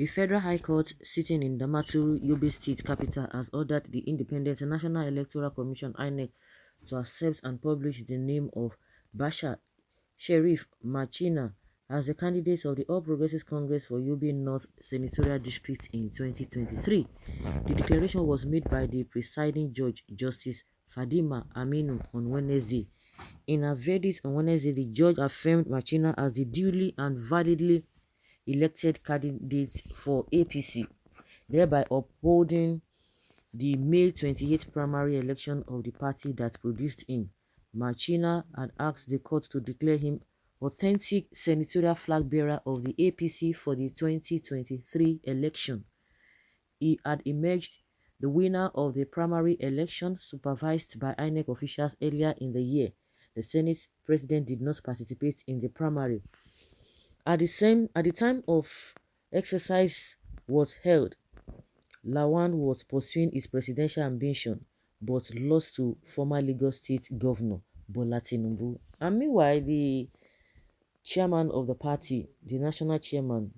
The Federal High Court, sitting in Damaturu, Yobe State capital, has ordered the Independent National Electoral Commission (INEC) to accept and publish the name of Bashar Sheriff Machina as the candidate of the All Progressives Congress for Yobe North Senatorial District in 2023. The declaration was made by the presiding judge, Justice Fadima Aminu, on Wednesday. In her verdict on Wednesday, the judge affirmed Machina as the duly and validly elected candidate for APC, thereby upholding the May 28th primary election of the party that produced him. Machina had asked the court to declare him authentic senatorial flag bearer of the APC for the 2023 election. He had emerged the winner of the primary election supervised by INEC officials earlier in the year. The Senate president did not participate in the primary. At the time of exercise was held, Lawan was pursuing his presidential ambition but lost to former Lagos State Governor Bola Tinubu. And meanwhile, the chairman of the party, the national chairman,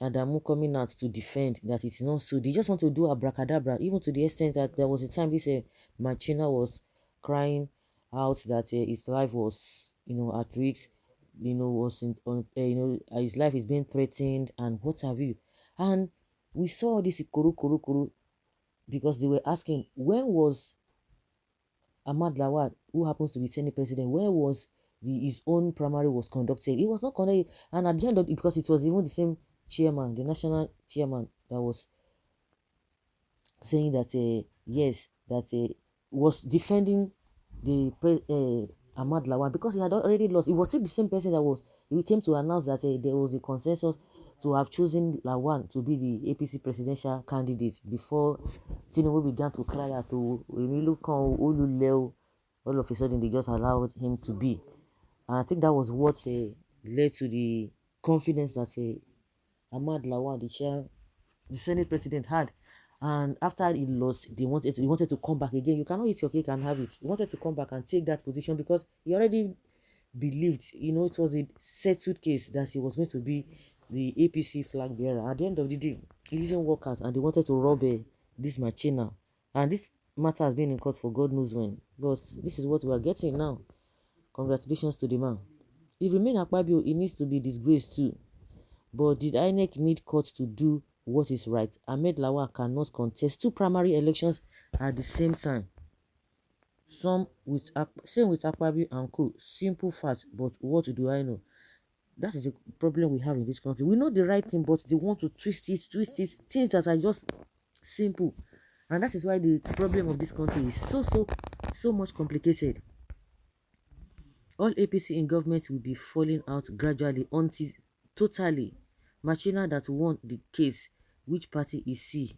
Adamu, coming out to defend that it's not so. They just want to do abracadabra, even to the extent that there was a time this Machina was crying out that his life was, at risk, was his life is being threatened and what have you. And we saw this kuru because they were asking, when was Ahmad Lawan, who happens to be Senate president, where was his own primary was conducted? It was not conducted, and at the end of it, because it was even the same chairman, the national chairman, that was saying that yes, that was defending the Ahmad Lawan because he had already lost. It was still the same person that was. He came to announce that there was a consensus to have chosen Lawan to be the APC presidential candidate before Tinubu began to cry out to Oluleo. All of a sudden, they just allowed him to be. And I think that was what led to the confidence that Ahmad Lawan, the Senate president, had. And after he lost, he wanted to come back again. You cannot eat your cake and have it. He wanted to come back and take that position because he already believed, it was a settled case that he was going to be the APC flag bearer. At the end of the day, it didn't work out, and they wanted to rob this Machina. And this matter has been in court for God knows when. But this is what we are getting now. Congratulations to the man. If remain Akpabio, he needs to be disgraced too. But did INEC need court to do what is right? Ahmed Lawan cannot contest two primary elections at the same time. Same with Akpabio and co. Simple fact, but what do I know? That is the problem we have in this country. We know the right thing, but they want to twist it, things that are just simple. And that is why the problem of this country is so much complicated. All APC in government will be falling out gradually until totally. Machina that won the case. Which party is he?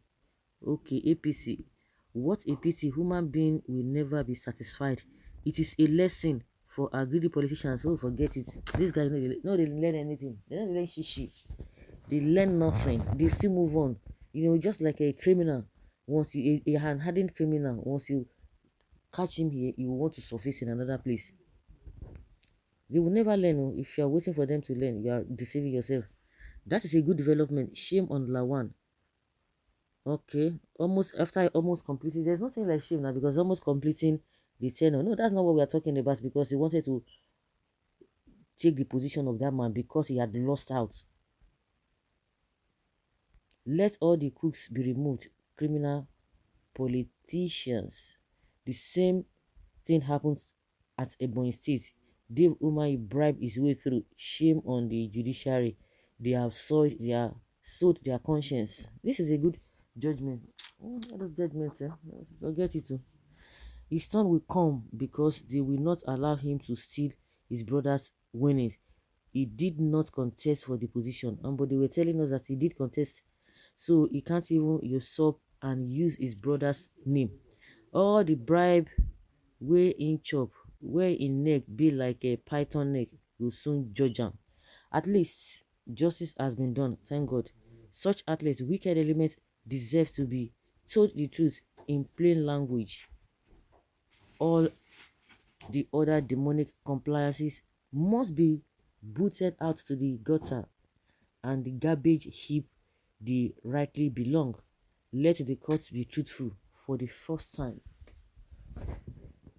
Okay, APC. What a pity. Human being will never be satisfied. It is a lesson for our greedy politicians. So forget it. These guys they learn anything. They don't learn shishi. They learn nothing. They still move on. Just like a criminal. Once you a hardened criminal, once you catch him here, you will want to surface in another place. They will never learn. Oh. If you are waiting for them to learn, you are deceiving yourself. That is a good development. Shame on Lawan. Okay, almost completing. There's nothing like shame now because almost completing the tenure. No, that's not what we are talking about because he wanted to take the position of that man because he had lost out. Let all the crooks be removed. Criminal politicians. The same thing happened at Ebonyi State. Dave Umahi bribed his way through. Shame on the judiciary. They have sold their conscience. This is a good judgment. What is judgment? Forget it. His turn will come because they will not allow him to steal his brother's winnings. He did not contest for the position, but they were telling us that he did contest, so he can't even usurp and use his brother's name. All the bribe where in chop, where in neck be like a python neck, will soon judge him. At least justice has been done, thank God. Such athletes, wicked elements, deserve to be told the truth in plain language. All the other demonic compliances must be booted out to the gutter. and the garbage heap they rightly belong. Let the court be truthful for the first time.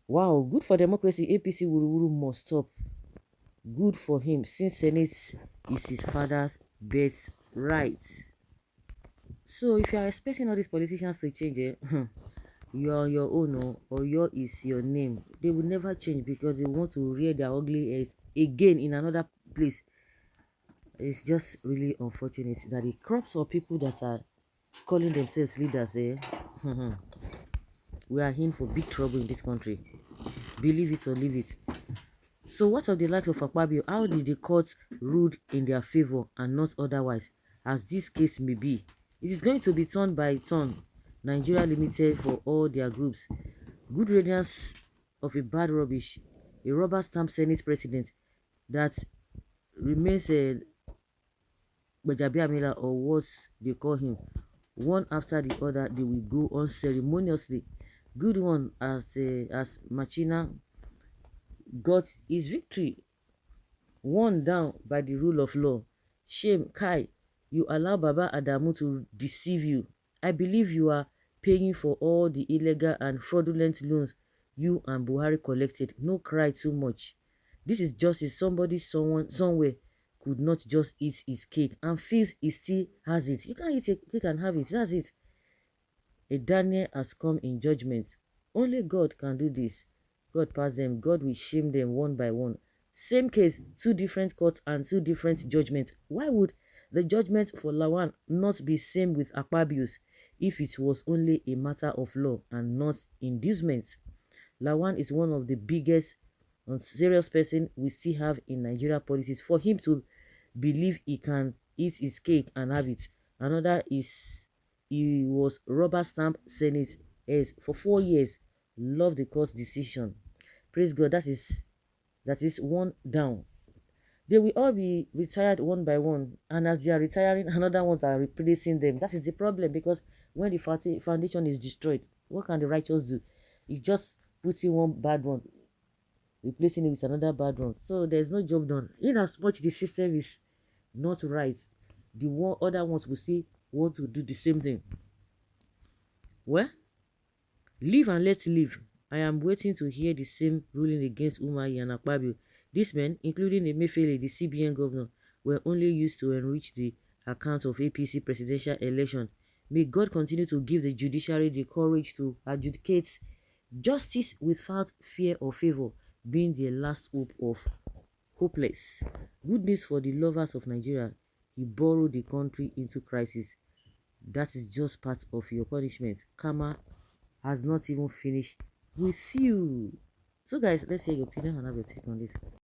Wow, good for democracy. APC Wuru must stop. Good for him, since Senate is his father's best right. So if you are expecting all these politicians to change it, you are on your own, or your is your name. They will never change because they want to rear their ugly heads again in another place. It's just really unfortunate that the crops of people that are calling themselves leaders, we are in for big trouble in this country. Believe it or leave it. So what of the likes of Akpabio? How did the court rule in their favor and not otherwise, as this case may be? It is going to be turn by turn. Nigeria Limited for all their groups. Good riddance of a bad rubbish. A rubber stamp Senate president that remains a Bajabiamila, or what they call him. One after the other, they will go unceremoniously. Good one as Machina got his victory, worn down by the rule of law. Shame, Kai, you allow Baba Adamu to deceive you. I believe you are paying for all the illegal and fraudulent loans you and Buhari collected. No cry too much. This is justice. Someone, somewhere could not just eat his cake and feels he still has it. You can't eat a cake and have it. That's it. A Daniel has come in judgment. Only God can do this. God pass them. God will shame them one by one. Same case, two different courts and two different judgments. Why would the judgment for Lawan not be same with Akpabius if it was only a matter of law and not inducement? Lawan is one of the biggest and serious person we still have in Nigeria politics. For him to believe he can eat his cake and have it. Another is he was rubber stamp Senate as for 4 years. Love the court's decision. Praise God. That is one down. They will all be retired one by one, and as they are retiring, another ones are replacing them. That is the problem, because when the foundation is destroyed, what can the righteous do? It's just putting one bad one, replacing it with another bad one. So there's no job done. In as much the system is not right, the other ones will still want to do the same thing. Well, live and let live. I am waiting to hear the same ruling against Umahi and Akpabio. These men, including Emefiele, the CBN governor, were only used to enrich the account of APC presidential election. May God continue to give the judiciary the courage to adjudicate justice without fear or favor, being the last hope of hopeless. Good news for the lovers of Nigeria. He borrowed the country into crisis. That is just part of your punishment. Karma has not even finished with you. So guys, let's hear your opinion and have your take on this.